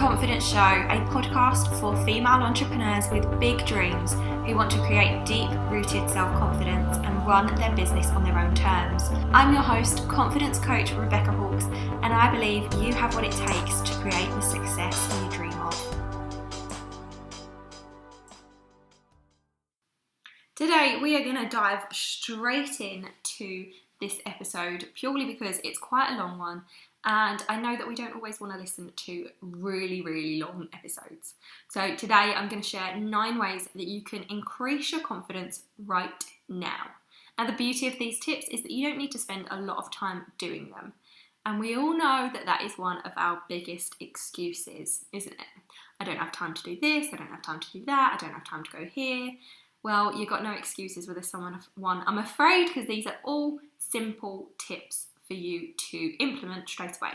Confidence Show, a podcast for female entrepreneurs with big dreams who want to create deep-rooted self-confidence and run their business on their own terms. I'm your host, confidence coach Rebecca Hawkes, and I believe you have what it takes to create the success you dream of. Today, we are going to dive straight into this episode purely because it's quite a long one. And I know that we don't always want to listen to really long episodes. So today I'm going to share 9 ways that you can increase your confidence right now. And the beauty of these tips is that you don't need to spend a lot of time doing them. And we all know that that is one of our biggest excuses, isn't it? I don't have time to do this, I don't have time to do that, I don't have time to go here. Well, you've got no excuses with this one, I'm afraid, because these are all simple tips for you to implement straight away.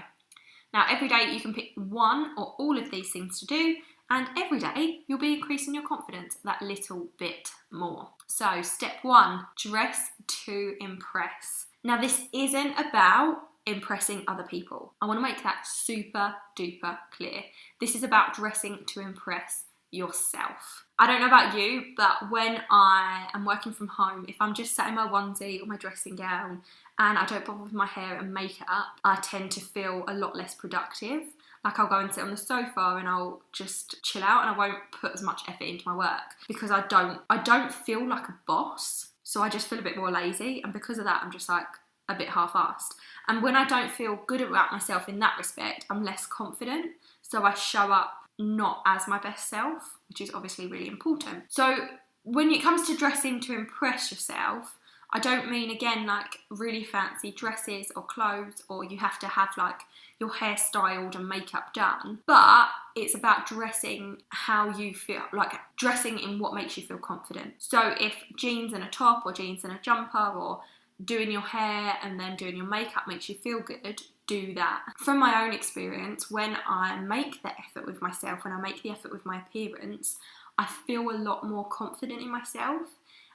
Now, every day you can pick one or all of these things to do, and every day you'll be increasing your confidence that little bit more. So, step 1, dress to impress. Now, this isn't about impressing other people. I want to make that super duper clear. This is about dressing to impress yourself. I don't know about you, but when I am working from home, if I'm just sat in my onesie or my dressing gown and I don't bother with my hair and makeup, I tend to feel a lot less productive. Like, I'll go and sit on the sofa and I'll just chill out and I won't put as much effort into my work because I don't feel like a boss. So I just feel a bit more lazy, and because of that I'm just like a bit half-assed. And when I don't feel good about myself in that respect, I'm less confident. So I show up not as my best self, which is obviously really important. So when it comes to dressing to impress yourself, I don't mean, again, like really fancy dresses or clothes, or you have to have like your hair styled and makeup done, but it's about dressing how you feel, like dressing in what makes you feel confident. So if jeans and a top or jeans and a jumper or doing your hair and then doing your makeup makes you feel good, do that. From my own experience, when I make the effort with myself, when I make the effort with my appearance, I feel a lot more confident in myself,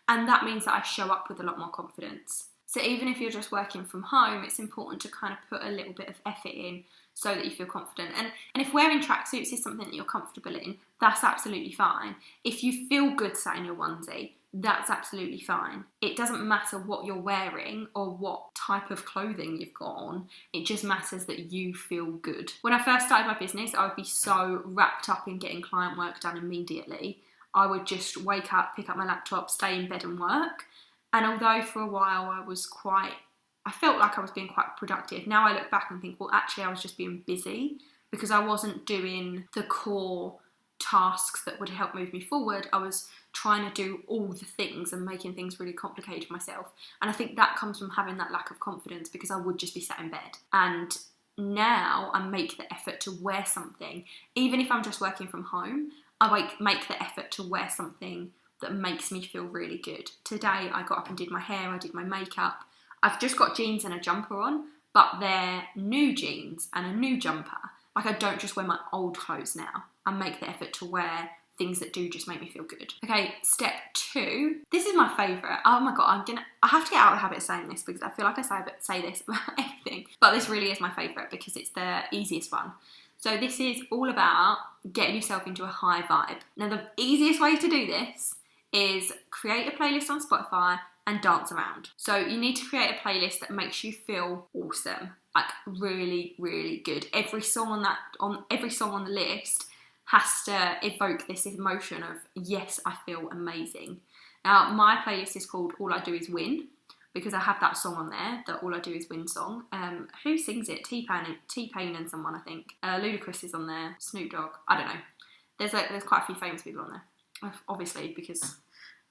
and that means that I show up with a lot more confidence. So even if you're just working from home, it's important to kind of put a little bit of effort in so that you feel confident. And if wearing tracksuits is something that you're comfortable in, that's absolutely fine. If you feel good sat in your onesie, that's absolutely fine. It doesn't matter what you're wearing or what type of clothing you've got on. It just matters that you feel good. When I first started my business, I would be so wrapped up in getting client work done immediately. I would just wake up, pick up my laptop, stay in bed and work. And although for a while I felt like I was being quite productive, now I look back and think, well, actually I was just being busy because I wasn't doing the core tasks that would help move me forward. I was trying to do all the things and making things really complicated for myself. And I think that comes from having that lack of confidence, because I would just be sat in bed. And now I make the effort to wear something. Even if I'm just working from home, I make the effort to wear something that makes me feel really good. Today I got up and did my hair, I did my makeup. I've just got jeans and a jumper on, but they're new jeans and a new jumper. Like, I don't just wear my old clothes now. I make the effort to wear things that do just make me feel good. Okay, step 2. This is my favourite. Oh my God, I have to get out of the habit of saying this because I feel like I say this about everything. But this really is my favourite because it's the easiest one. So this is all about getting yourself into a high vibe. Now, the easiest way to do this is create a playlist on Spotify and dance around. So you need to create a playlist that makes you feel awesome, like really good. Every song on the list has to evoke this emotion of, yes, I feel amazing. Now, my playlist is called All I Do Is Win, because I have that song on there, the All I Do Is Win song. Who sings it? T-Pain and someone, I think. Ludacris is on there, Snoop Dogg, I don't know. There's quite a few famous people on there, obviously, because,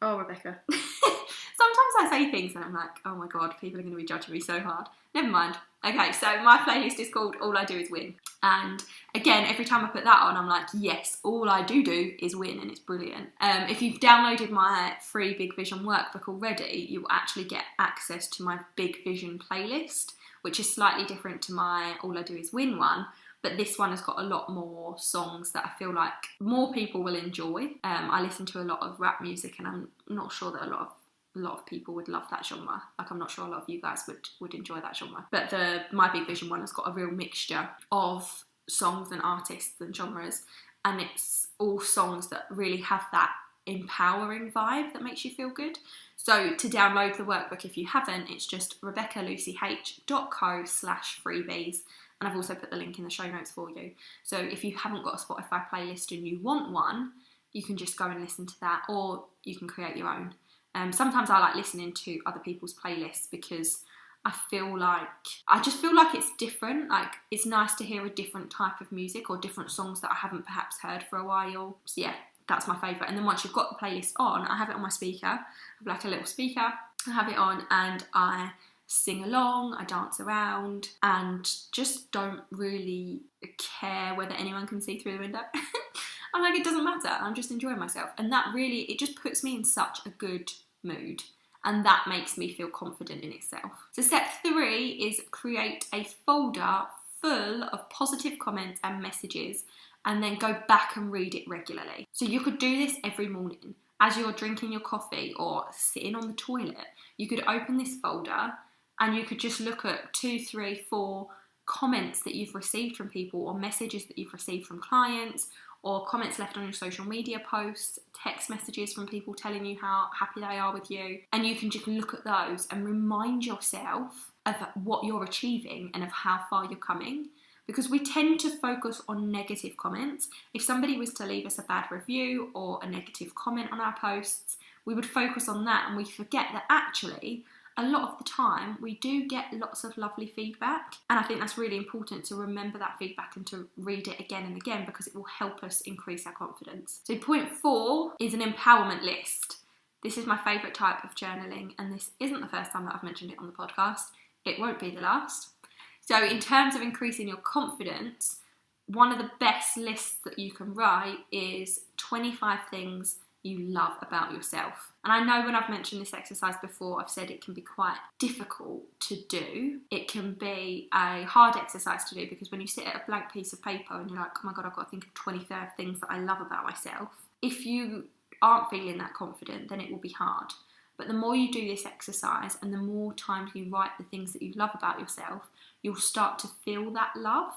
oh, Rebecca. Sometimes I say things and I'm like, oh my God, people are going to be judging me so hard. Never mind. Okay, so my playlist is called All I Do Is Win. And again, every time I put that on, I'm like, yes, all I do is win, and it's brilliant. If you've downloaded my free Big Vision workbook already, you will actually get access to my Big Vision playlist, which is slightly different to my All I Do Is Win one. But this one has got a lot more songs that I feel like more people will enjoy. I listen to a lot of rap music, and I'm not sure that a lot of people would love that genre. Like, I'm not sure a lot of you guys would enjoy that genre. But my Big Vision one has got a real mixture of songs and artists and genres, and it's all songs that really have that empowering vibe that makes you feel good. So to download the workbook, if you haven't, it's just rebeccalucyh.co/freebies, and I've also put the link in the show notes for you. So if you haven't got a Spotify playlist and you want one, you can just go and listen to that, or you can create your own. Sometimes I like listening to other people's playlists because I just feel like it's different. Like, it's nice to hear a different type of music or different songs that I haven't perhaps heard for a while. So yeah, that's my favourite. And then once you've got the playlist on, I have it on my speaker. I have like a little speaker. I have it on and I sing along, I dance around, and just don't really care whether anyone can see through the window. I'm like, it doesn't matter. I'm just enjoying myself. And that really, it just puts me in such a good mood. And that makes me feel confident in itself. So step 3 is create a folder full of positive comments and messages, and then go back and read it regularly. So you could do this every morning as you're drinking your coffee or sitting on the toilet. You could open this folder and you could just look at 2, 3, 4 comments that you've received from people, or messages that you've received from clients, or comments left on your social media posts, text messages from people telling you how happy they are with you. And you can just look at those and remind yourself of what you're achieving and of how far you're coming. Because we tend to focus on negative comments. If somebody was to leave us a bad review or a negative comment on our posts, we would focus on that, and we forget that actually, a lot of the time, we do get lots of lovely feedback. And I think that's really important, to remember that feedback and to read it again and again, because it will help us increase our confidence. So point 4 is an empowerment list. This is my favourite type of journaling, and this isn't the first time that I've mentioned it on the podcast. It won't be the last. So in terms of increasing your confidence, one of the best lists that you can write is 25 things you love about yourself. And I know when I've mentioned this exercise before, I've said it can be quite difficult to do. It can be a hard exercise to do, because when you sit at a blank piece of paper and you're like, oh my God, I've got to think of 25 things that I love about myself. If you aren't feeling that confident, then it will be hard. But the more you do this exercise and the more times you write the things that you love about yourself, you'll start to feel that love,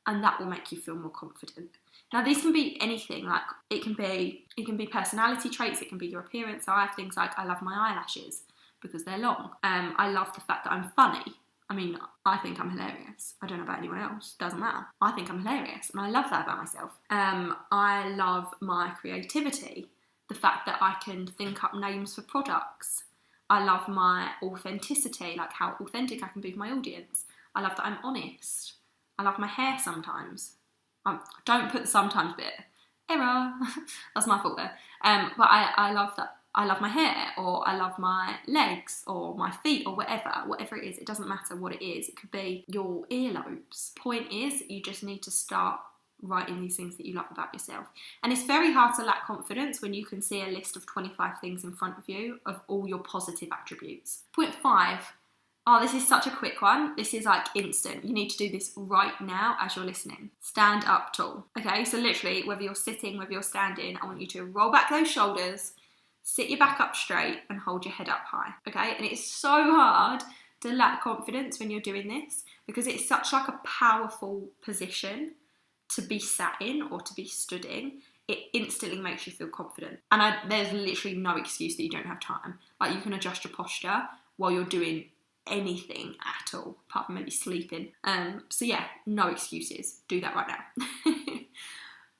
and that will make you feel more confident. Now, this can be anything. Like, it can be personality traits, it can be your appearance. So I have things like, I love my eyelashes because they're long. I love the fact that I'm funny. I mean, I think I'm hilarious. I don't know about anyone else, doesn't matter. I think I'm hilarious, and I love that about myself. I love my creativity, the fact that I can think up names for products. I love my authenticity, like how authentic I can be with my audience. I love that I'm honest. I love my hair sometimes. Don't put the sometimes bit. Error. That's my fault there. But I love that. I love my hair, or I love my legs, or my feet, or whatever it is. It doesn't matter what it is. It could be your earlobes. Point is, you just need to start writing these things that you love about yourself. And it's very hard to lack confidence when you can see a list of 25 things in front of you of all your positive attributes. Point 5. Oh, this is such a quick one. This is like instant. You need to do this right now as you're listening. Stand up tall. Okay, so literally, whether you're sitting, whether you're standing, I want you to roll back those shoulders, sit your back up straight, and hold your head up high. Okay, and it's so hard to lack confidence when you're doing this, because it's such like a powerful position to be sat in or to be stood in. It instantly makes you feel confident. And there's literally no excuse that you don't have time. Like, you can adjust your posture while you're doing anything at all, apart from maybe sleeping. So yeah, no excuses. Do that right now.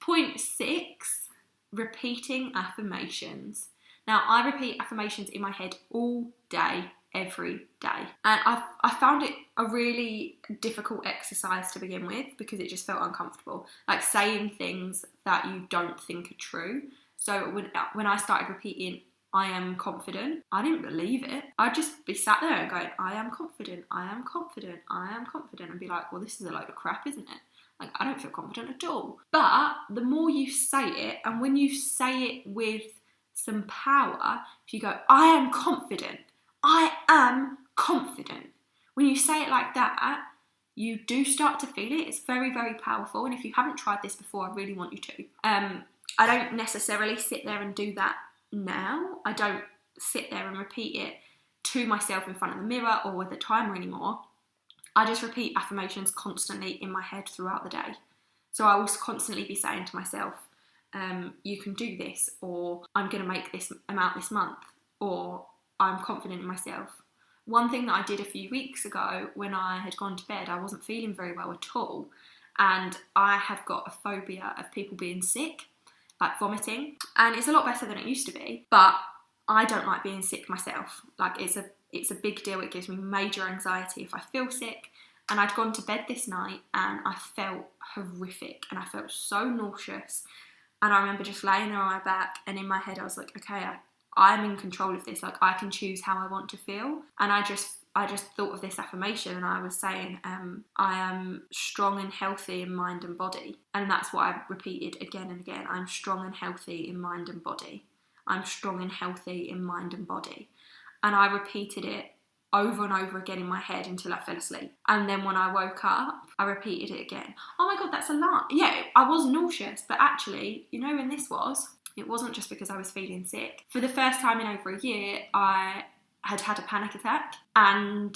Point 6, repeating affirmations. Now, I repeat affirmations in my head all day, every day. And I found it a really difficult exercise to begin with, because it just felt uncomfortable. Like, saying things that you don't think are true. So when I started repeating, I am confident, I didn't believe it. I'd just be sat there and going, I am confident, I am confident, I am confident, and be like, well, this is a load of crap, isn't it? Like, I don't feel confident at all. But the more you say it, and when you say it with some power, if you go, I am confident, I am confident. When you say it like that, you do start to feel it. It's very, very powerful. And if you haven't tried this before, I really want you to. I don't necessarily sit there and do that now. I don't sit there and repeat it to myself in front of the mirror or with a timer anymore. I just repeat affirmations constantly in my head throughout the day. So I will constantly be saying to myself, you can do this, or I'm going to make this amount this month, or I'm confident in myself. One thing that I did a few weeks ago when I had gone to bed, I wasn't feeling very well at all, and I have got a phobia of people being sick, like vomiting, and it's a lot better than it used to be, but I don't like being sick myself. Like, it's a big deal. It gives me major anxiety if I feel sick. And I'd gone to bed this night and I felt horrific and I felt so nauseous. And I remember just laying there on my back, and in my head I was like, okay, I'm in control of this. Like, I can choose how I want to feel. And I just thought of this affirmation, and I was saying, I am strong and healthy in mind and body. And that's what I repeated again and again. I'm strong and healthy in mind and body. I'm strong and healthy in mind and body. And I repeated it over and over again in my head until I fell asleep. And then when I woke up, I repeated it again. Oh my God, that's a lot. Yeah, I was nauseous, but actually, you know when this was? It wasn't just because I was feeling sick. For the first time in over a year, I had had a panic attack, and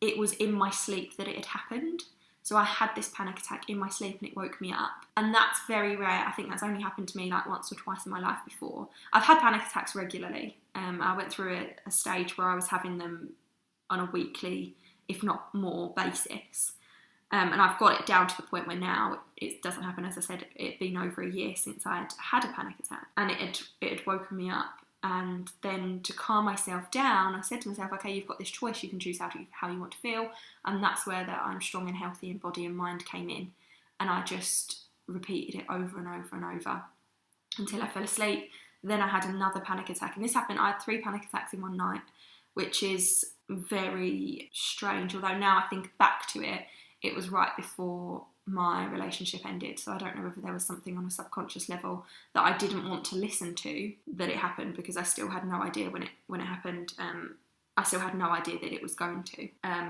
it was in my sleep that it had happened. So I had this panic attack in my sleep and it woke me up. And that's very rare. I think that's only happened to me like once or twice in my life before. I've had panic attacks regularly. I went through a stage where I was having them on a weekly, if not more, basis. And I've got it down to the point where now it doesn't happen. As I said, it had been over a year since I'd had a panic attack, and it had woken me up. And then to calm myself down, I said to myself, okay, you've got this choice. You can choose how you want to feel. And that's where that I'm strong and healthy in body and mind came in. And I just repeated it over and over and over until I fell asleep. Then I had another panic attack. And this happened, I had 3 panic attacks in one night, which is very strange. Although now I think back to it, it was right before my relationship ended. So I don't know whether there was something on a subconscious level that I didn't want to listen to that it happened, because I still had no idea when it happened. I still had no idea that it was going to.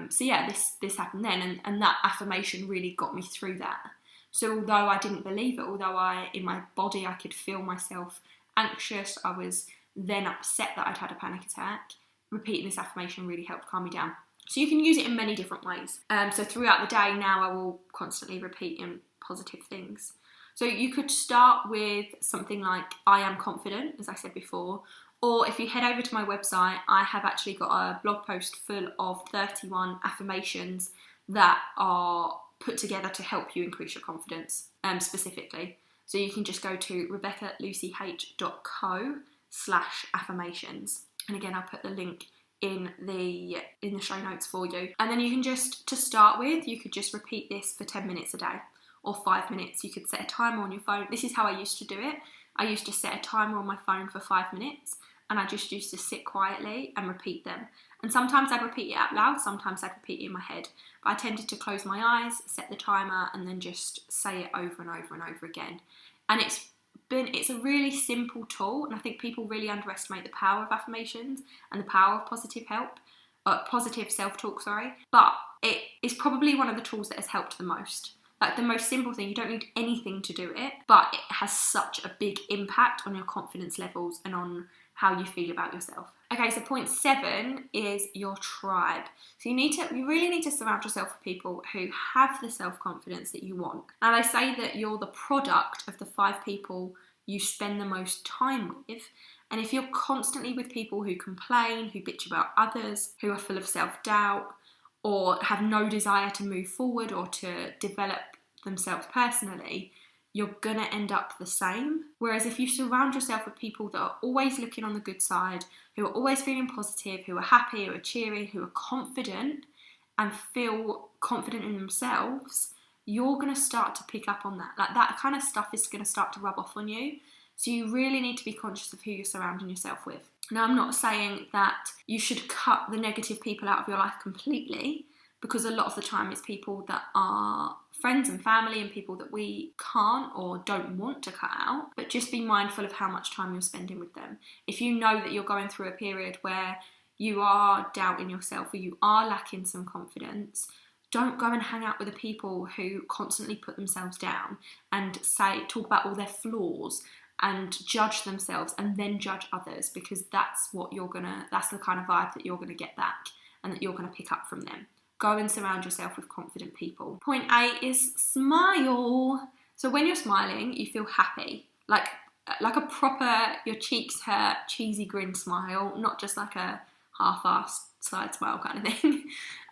So yeah, this happened then, and that affirmation really got me through that. So although I didn't believe it, although in my body I could feel myself anxious, I was then upset that I'd had a panic attack, repeating this affirmation really helped calm me down. So you can use it in many different ways. So throughout the day now I will constantly repeat in positive things. So you could start with something like, I am confident, as I said before, or if you head over to my website, I have actually got a blog post full of 31 affirmations that are put together to help you increase your confidence, specifically. So you can just go to rebeccalucyh.co/affirmations. And again, I'll put the link in the show notes for you. And then you can just, to start with, you could just repeat this for 10 minutes a day or 5 minutes. You could set a timer on your phone. This is how I used to do it. I used to set a timer on my phone for 5 minutes, and I just used to sit quietly and repeat them. And sometimes I'd repeat it out loud, sometimes I'd repeat it in my head. But I tended to close my eyes, set the timer, and then just say it over and over and over again. And it's a really simple tool, and I think people really underestimate the power of affirmations and the power of positive self-talk, but it is probably one of the tools that has helped the most. Like, the most simple thing, you don't need anything to do it, but it has such a big impact on your confidence levels and on how you feel about yourself. Okay, so point 7 is your tribe. So you really need to surround yourself with people who have the self-confidence that you want. Now, they say that you're the product of the 5 people you spend the most time with. And if you're constantly with people who complain, who bitch about others, who are full of self-doubt, or have no desire to move forward or to develop themselves personally, you're gonna end up the same. Whereas if you surround yourself with people that are always looking on the good side, who are always feeling positive, who are happy, who are cheery, who are confident and feel confident in themselves, you're gonna start to pick up on that. Like, that kind of stuff is gonna start to rub off on you. So you really need to be conscious of who you're surrounding yourself with. Now, I'm not saying that you should cut the negative people out of your life completely, because a lot of the time it's people that are friends and family and people that we can't or don't want to cut out, but just be mindful of how much time you're spending with them. If you know that you're going through a period where you are doubting yourself or you are lacking some confidence, don't go and hang out with the people who constantly put themselves down and talk about all their flaws and judge themselves and then judge others, because that's the kind of vibe that you're gonna get back and that you're gonna pick up from them. Go and surround yourself with confident people. Point 8 is smile. So when you're smiling, you feel happy, like a proper, your cheeks hurt, cheesy grin smile, not just like a half-assed side smile kind of thing.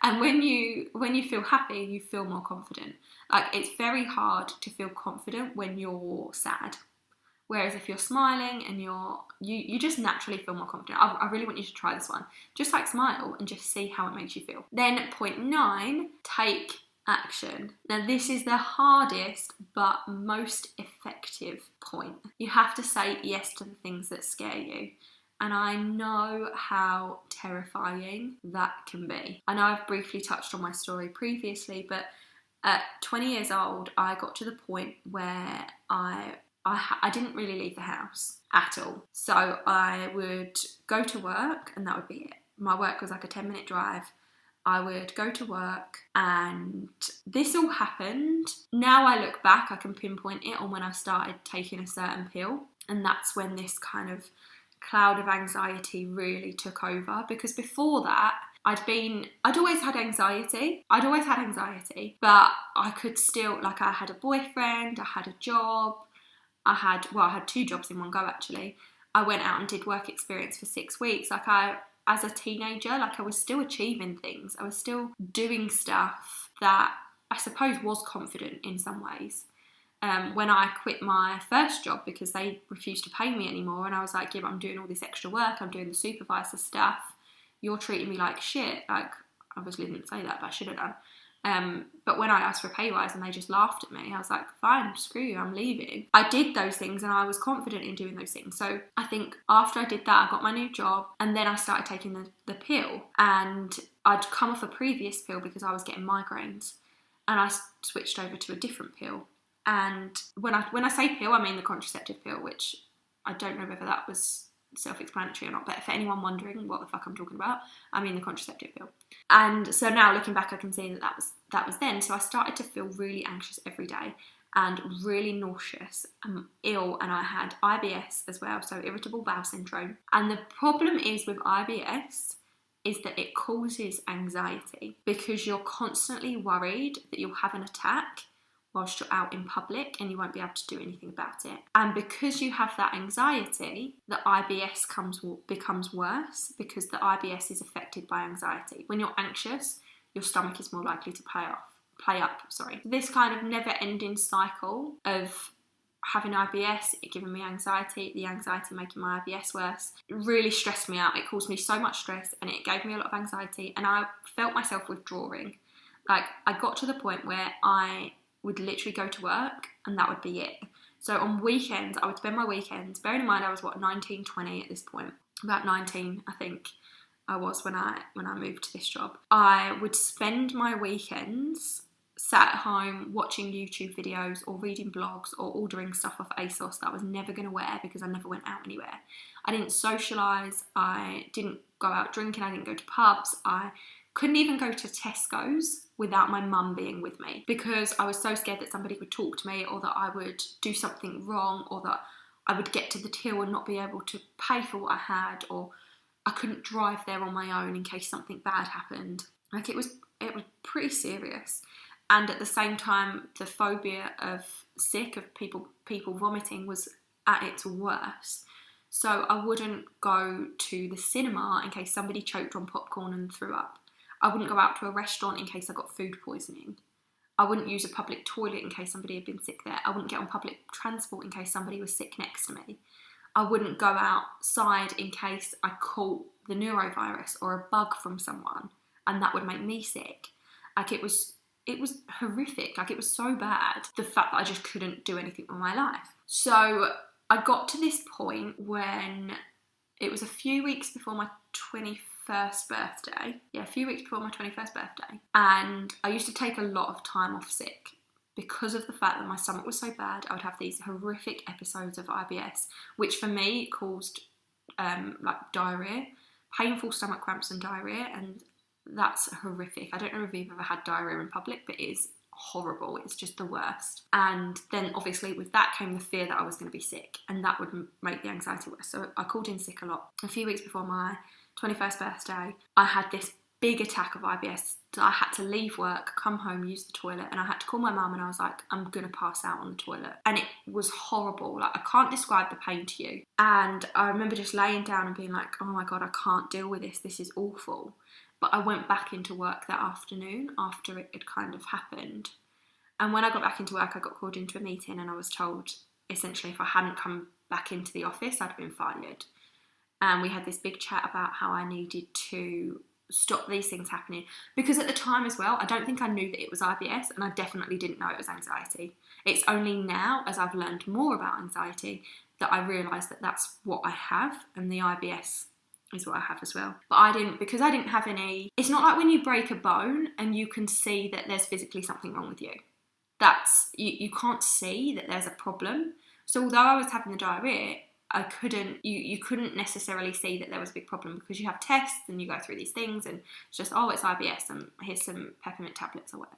And when you feel happy, you feel more confident. Like, it's very hard to feel confident when you're sad. Whereas if you're smiling and you just naturally feel more confident. I really want you to try this one. Just like smile and just see how it makes you feel. Then point 9, take action. Now this is the hardest but most effective point. You have to say yes to the things that scare you. And I know how terrifying that can be. I know I've briefly touched on my story previously, but at 20 years old, I got to the point where I didn't really leave the house at all. So I would go to work and that would be it. My work was like a 10-minute drive. I would go to work, and this all happened. Now I look back, I can pinpoint it on when I started taking a certain pill, and that's when this kind of cloud of anxiety really took over. Because before that, I'd always had anxiety, but I could still, like, I had a boyfriend, I had a job, I had 2 jobs in one go actually. I went out and did work experience for 6 weeks. Like, as a teenager, like, I was still achieving things. I was still doing stuff that I suppose was confident in some ways. When I quit my first job because they refused to pay me anymore, and I was like, yeah, but I'm doing all this extra work, I'm doing the supervisor stuff, you're treating me like shit. Like, obviously didn't say that, but I should have done. But when I asked for a pay rise and they just laughed at me, I was like, fine, screw you, I'm leaving. I did those things and I was confident in doing those things. So I think after I did that, I got my new job, and then I started taking the pill. And I'd come off a previous pill because I was getting migraines, and I switched over to a different pill. And when I say pill, I mean the contraceptive pill, which I don't know whether that was self-explanatory or not, but for anyone wondering what the fuck I'm talking about, I mean the contraceptive pill. And so now looking back, I can see that was then. So I started to feel really anxious every day and really nauseous and ill, and I had IBS as well, so irritable bowel syndrome. And the problem is with IBS is that it causes anxiety because you're constantly worried that you'll have an attack whilst you're out in public and you won't be able to do anything about it. And because you have that anxiety, the IBS becomes worse because the IBS is affected by anxiety. When you're anxious, your stomach is more likely to play up. This kind of never-ending cycle of having IBS, it giving me anxiety, the anxiety making my IBS worse, it really stressed me out. It caused me so much stress and it gave me a lot of anxiety, and I felt myself withdrawing. Like, I got to the point where I would literally go to work and that would be it. So on weekends, I would spend my weekends, bearing in mind I was 19, 20 at this point, about 19 I think I was when I moved to this job. I would spend my weekends sat at home watching YouTube videos or reading blogs or ordering stuff off ASOS that I was never going to wear because I never went out anywhere. I didn't socialise, I didn't go out drinking, I didn't go to pubs, I couldn't even go to Tesco's without my mum being with me because I was so scared that somebody would talk to me, or that I would do something wrong, or that I would get to the till and not be able to pay for what I had, or I couldn't drive there on my own in case something bad happened. Like, it was pretty serious. And at the same time, the phobia of people vomiting was at its worst. So I wouldn't go to the cinema in case somebody choked on popcorn and threw up. I wouldn't go out to a restaurant in case I got food poisoning. I wouldn't use a public toilet in case somebody had been sick there. I wouldn't get on public transport in case somebody was sick next to me. I wouldn't go outside in case I caught the neurovirus or a bug from someone and that would make me sick. Like, it was horrific. Like, it was so bad, the fact that I just couldn't do anything with my life. So I got to this point when it was a few weeks before my 21st birthday. Yeah, a few weeks before my 21st birthday. And I used to take a lot of time off sick because of the fact that my stomach was so bad. I would have these horrific episodes of IBS, which for me caused like diarrhea, painful stomach cramps and diarrhea, and that's horrific. I don't know if you've ever had diarrhea in public, but it is horrible. It's just the worst. And then obviously with that came the fear that I was going to be sick, and that would make the anxiety worse. So I called in sick a lot. A few weeks before my 21st birthday, I had this big attack of IBS that I had to leave work, come home, use the toilet, and I had to call my mum, and I was like, I'm gonna pass out on the toilet. And it was horrible. Like, I can't describe the pain to you. And I remember just laying down and being like, oh my God, I can't deal with this. This is awful. But I went back into work that afternoon after it had kind of happened. And when I got back into work, I got called into a meeting, and I was told essentially if I hadn't come back into the office, I'd have been fired. And we had this big chat about how I needed to stop these things happening, because at the time as well, I don't think I knew that it was IBS, and I definitely didn't know it was anxiety. It's only now, as I've learned more about anxiety, that I realise that that's what I have, and the IBS is what I have as well. But I didn't have any. It's not like when you break a bone and you can see that there's physically something wrong with you. That's you can't see that there's a problem. So although I was having the diarrhea, you couldn't necessarily see that there was a big problem, because you have tests and you go through these things and it's just, oh, it's IBS and here's some peppermint tablets or whatever.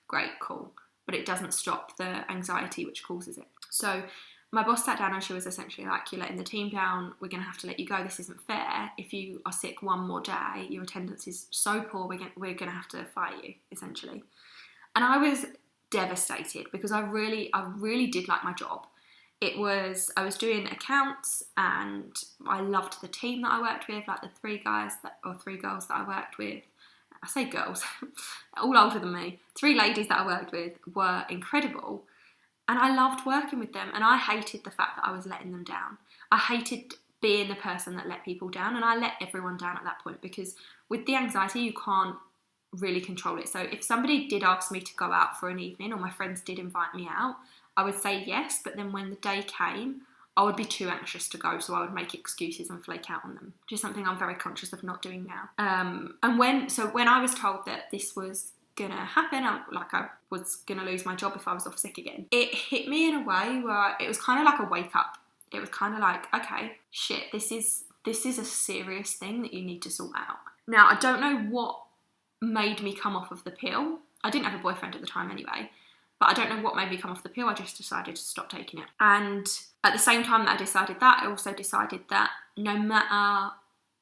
Great, cool. But it doesn't stop the anxiety which causes it. So my boss sat down and she was essentially like, you're letting the team down, we're going to have to let you go, this isn't fair. If you are sick one more day, your attendance is so poor, we're going to have to fire you, essentially. And I was devastated, because I really did like my job. I was doing accounts, and I loved the team that I worked with, like the three girls that I worked with. I say girls, all older than me. 3 ladies that I worked with were incredible, and I loved working with them, and I hated the fact that I was letting them down. I hated being the person that let people down, and I let everyone down at that point, because with the anxiety, you can't really control it. So if somebody did ask me to go out for an evening, or my friends did invite me out, I would say yes, but then when the day came, I would be too anxious to go, so I would make excuses and flake out on them, which is something I'm very conscious of not doing now. And when I was told that this was gonna happen, I was gonna lose my job if I was off sick again, it hit me in a way where it was kind of like a wake up. It was kind of like, okay, shit, this is a serious thing that you need to sort out. Now, I don't know what made me come off of the pill. I didn't have a boyfriend at the time anyway. But I don't know what made me come off the pill. I just decided to stop taking it. And at the same time that I decided that, I also decided that no matter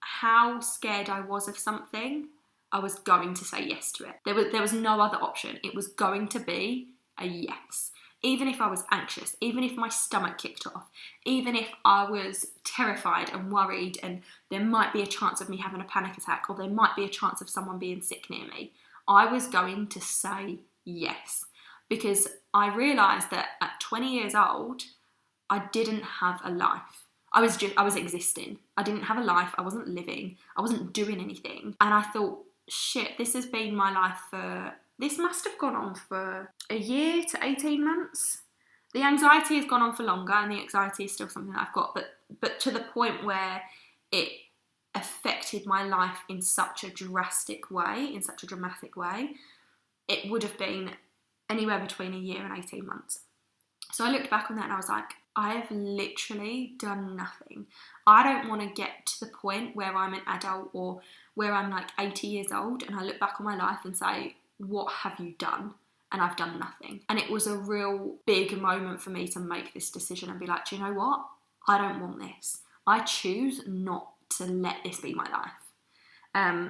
how scared I was of something, I was going to say yes to it. There was no other option. It was going to be a yes. Even if I was anxious, even if my stomach kicked off, even if I was terrified and worried and there might be a chance of me having a panic attack, or there might be a chance of someone being sick near me, I was going to say yes. Because I realised that at 20 years old, I didn't have a life. I was existing. I didn't have a life. I wasn't living. I wasn't doing anything. And I thought, shit, this has been my life this must have gone on for a year to 18 months. The anxiety has gone on for longer, and the anxiety is still something that I've got, but to the point where it affected my life in such a dramatic way, it would have been anywhere between a year and 18 months. So I looked back on that and I was like, I have literally done nothing. I don't want to get to the point where I'm an adult, or where I'm like 80 years old, and I look back on my life and say, what have you done? And I've done nothing. And it was a real big moment for me to make this decision and be like, do you know what? I don't want this. I choose not to let this be my life.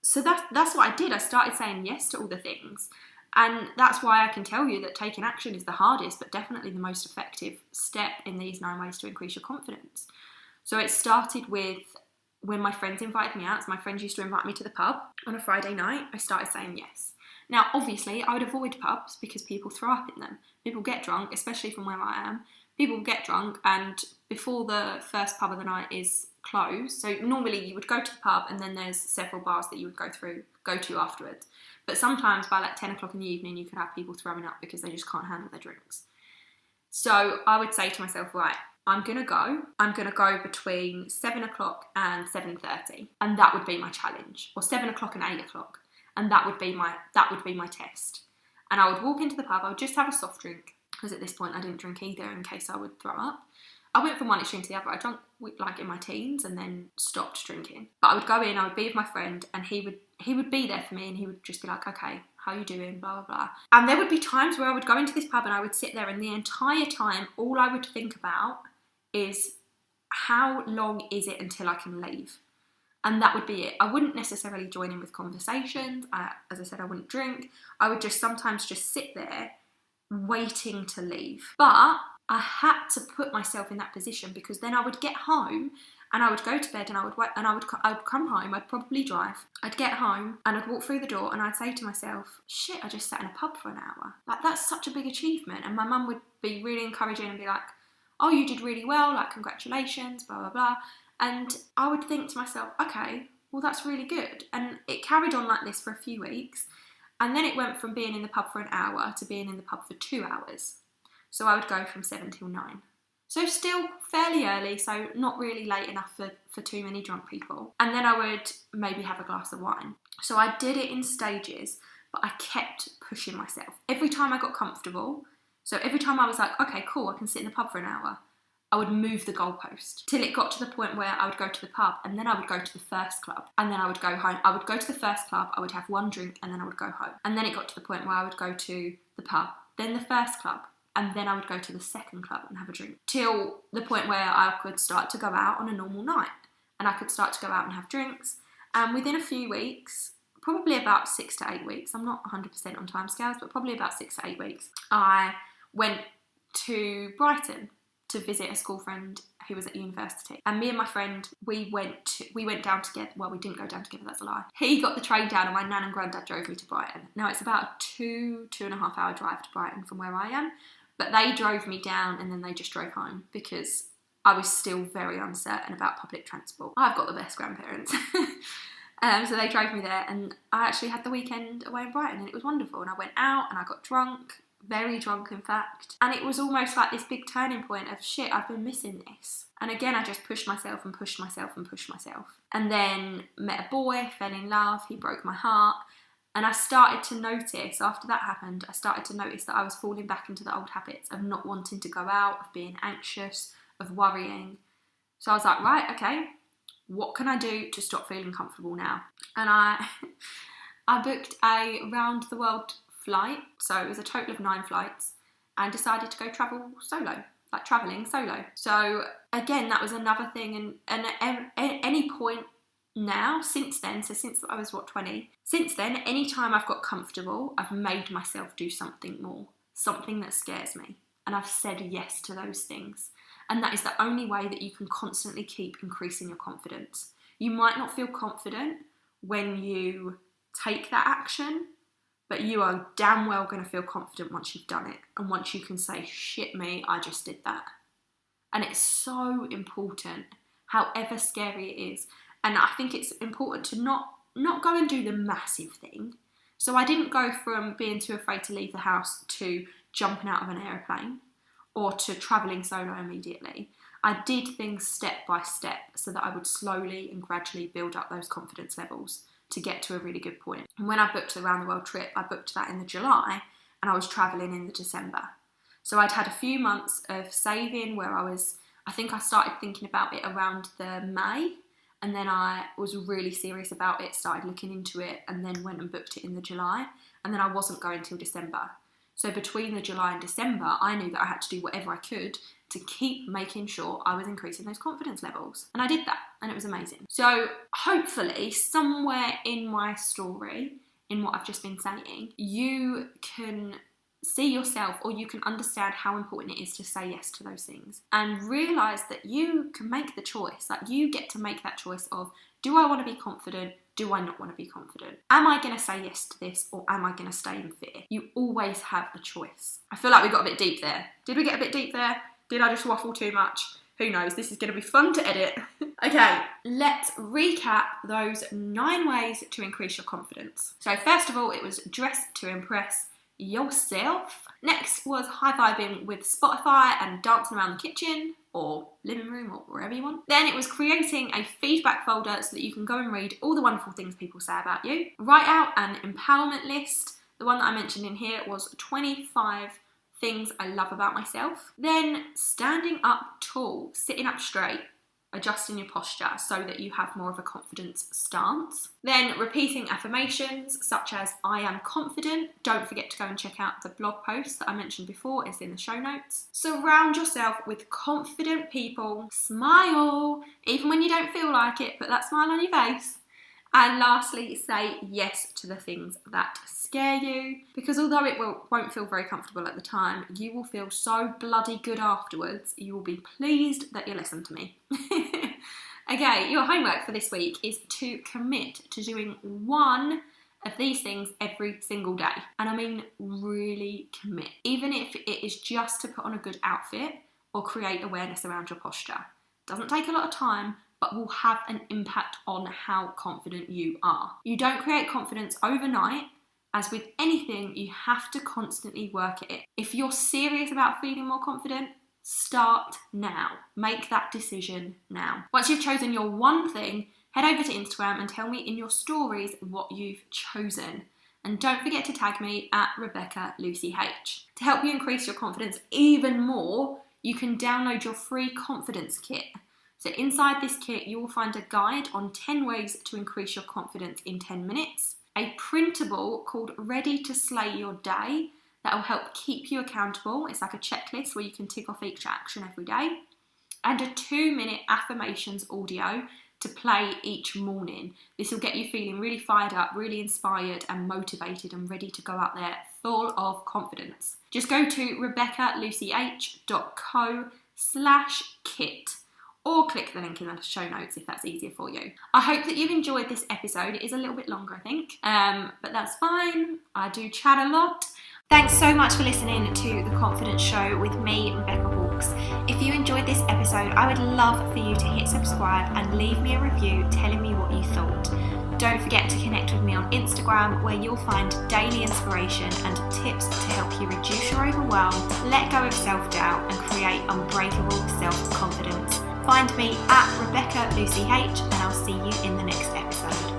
So that's what I did. I started saying yes to all the things. And that's why I can tell you that taking action is the hardest, but definitely the most effective step in these 9 ways to increase your confidence. So it started with when my friends invited me out. So my friends used to invite me to the pub on a Friday night. I started saying yes. Now, obviously, I would avoid pubs because people throw up in them. People get drunk, especially from where I am. People get drunk, and before the first pub of the night is closed, so normally you would go to the pub and then there's several bars that you would go to afterwards. But sometimes by like 10 o'clock in the evening, you could have people throwing up because they just can't handle their drinks. So I would say to myself, right, I'm going to go between 7 o'clock and 7:30. And that would be my challenge. Or 7 o'clock and 8 o'clock. And that would be my test. And I would walk into the pub, I would just have a soft drink, because at this point I didn't drink either in case I would throw up. I went from one extreme to the other. I drank like in my teens and then stopped drinking. But I would go in, I would be with my friend, and he would be there for me, and he would just be like, okay, how you doing, blah, blah, blah. And there would be times where I would go into this pub and I would sit there, and the entire time, all I would think about is, how long is it until I can leave? And that would be it. I wouldn't necessarily join in with conversations. As I said, I wouldn't drink. I would just sometimes just sit there waiting to leave. But I had to put myself in that position, because then I would get home and I would go to bed and I would come home. I'd probably drive. I'd get home and I'd walk through the door and I'd say to myself, shit, I just sat in a pub for an hour. Like, that's such a big achievement. And my mum would be really encouraging and be like, oh, you did really well, like, congratulations, blah, blah, blah. And I would think to myself, okay, well, that's really good. And it carried on like this for a few weeks. And then it went from being in the pub for an hour to being in the pub for 2 hours. So I would go from 7 till 9. So still fairly early, so not really late enough for too many drunk people. And then I would maybe have a glass of wine. So I did it in stages, but I kept pushing myself. Every time I got comfortable, so every time I was like, okay, cool, I can sit in the pub for an hour, I would move the goalpost till it got to the point where I would go to the pub and then I would go to the first club and then I would go home. I would go to the first club, I would have one drink and then I would go home. And then it got to the point where I would go to the pub, then the first club, and then I would go to the second club and have a drink, till the point where I could start to go out on a normal night and I could start to go out and have drinks. And within a few weeks, probably about 6 to 8 weeks, I'm not 100% on timescales, but probably about 6 to 8 weeks, I went to Brighton to visit a school friend who was at university. And me and my friend, we went down together. Well, we didn't go down together, that's a lie. He got the train down and my nan and granddad drove me to Brighton. Now, it's about a 2.5 hour drive to Brighton from where I am, but they drove me down and then they just drove home because I was still very uncertain about public transport. I've got the best grandparents. So they drove me there and I actually had the weekend away in Brighton and it was wonderful. And I went out and I got drunk, very drunk in fact. And it was almost like this big turning point of, shit, I've been missing this. And again, I just pushed myself and pushed myself and pushed myself. And then met a boy, fell in love, he broke my heart. And I started to notice, after that happened, I started to notice that I was falling back into the old habits of not wanting to go out, of being anxious, of worrying. So I was like, right, okay, what can I do to stop feeling comfortable now? And I booked a round the world flight, so it was a total of 9 flights, and decided to go travel solo, like travelling solo. So again, that was another thing, and at any point now, since then, so since I was 20, since then, anytime I've got comfortable, I've made myself do something more, something that scares me, and I've said yes to those things. And that is the only way that you can constantly keep increasing your confidence. You might not feel confident when you take that action, but you are damn well going to feel confident once you've done it. And once you can say, shit me, I just did that. And it's so important, however scary it is. And I think it's important to not go and do the massive thing. So I didn't go from being too afraid to leave the house to jumping out of an aeroplane or to travelling solo immediately. I did things step by step so that I would slowly and gradually build up those confidence levels to get to a really good point. And when I booked the round the world trip, I booked that in the July and I was travelling in the December. So I'd had a few months of saving where I think I started thinking about it around the May, and then I was really serious about it, started looking into it, and then went and booked it in the July, and then I wasn't going till December. So between the July and December, I knew that I had to do whatever I could to keep making sure I was increasing those confidence levels. And I did that, and it was amazing. So hopefully somewhere in my story, in what I've just been saying, you can see yourself, or you can understand how important it is to say yes to those things and realise that you can make the choice. Like, you get to make that choice of, do I want to be confident? Do I not want to be confident? Am I going to say yes to this, or am I going to stay in fear? You always have a choice. I feel like we got a bit deep there. Did we get a bit deep there? Did I just waffle too much? Who knows? This is going to be fun to edit. Okay, let's recap those 9 ways to increase your confidence. So first of all, it was dress to impress yourself. Next was high-vibing with Spotify and dancing around the kitchen or living room or wherever you want. Then it was creating a feedback folder so that you can go and read all the wonderful things people say about you. Write out an empowerment list. The one that I mentioned in here was 25 things I love about myself. Then standing up tall, sitting up straight. adjusting your posture so that you have more of a confidence stance. Then repeating affirmations such as I am confident. Don't forget to go and check out the blog post that I mentioned before, it's in the show notes. Surround yourself with confident people. Smile, even when you don't feel like it, put that smile on your face. And lastly, say yes to the things that scare you, because although it won't feel very comfortable at the time, you will feel so bloody good afterwards. You will be pleased that you listened to me. Okay, your homework for this week is to commit to doing one of these things every single day. And I mean really commit. Even if it is just to put on a good outfit or create awareness around your posture. Doesn't take a lot of time, but will have an impact on how confident you are. You don't create confidence overnight. As with anything, you have to constantly work at it. If you're serious about feeling more confident, start now. Make that decision now. Once you've chosen your one thing, head over to Instagram and tell me in your stories what you've chosen. And don't forget to tag me at Rebecca Lucy H. To help you increase your confidence even more, you can download your free confidence kit. So inside this kit, you will find a guide on 10 ways to increase your confidence in 10 minutes, a printable called Ready to Slay Your Day that will help keep you accountable. It's like a checklist where you can tick off each action every day, and a 2-minute affirmations audio to play each morning. This will get you feeling really fired up, really inspired and motivated and ready to go out there full of confidence. Just go to RebeccaLucyH.co/kit. or click the link in the show notes if that's easier for you. I hope that you've enjoyed this episode. It is a little bit longer, I think, but that's fine. I do chat a lot. Thanks so much for listening to The Confidence Show with me, Rebecca Hawkes. If you enjoyed this episode, I would love for you to hit subscribe and leave me a review telling me what you thought. Don't forget to connect with me on Instagram, where you'll find daily inspiration and tips to help you reduce your overwhelm, let go of self-doubt and create unbreakable self-confidence. Find me at Rebecca Lucy H, and I'll see you in the next episode.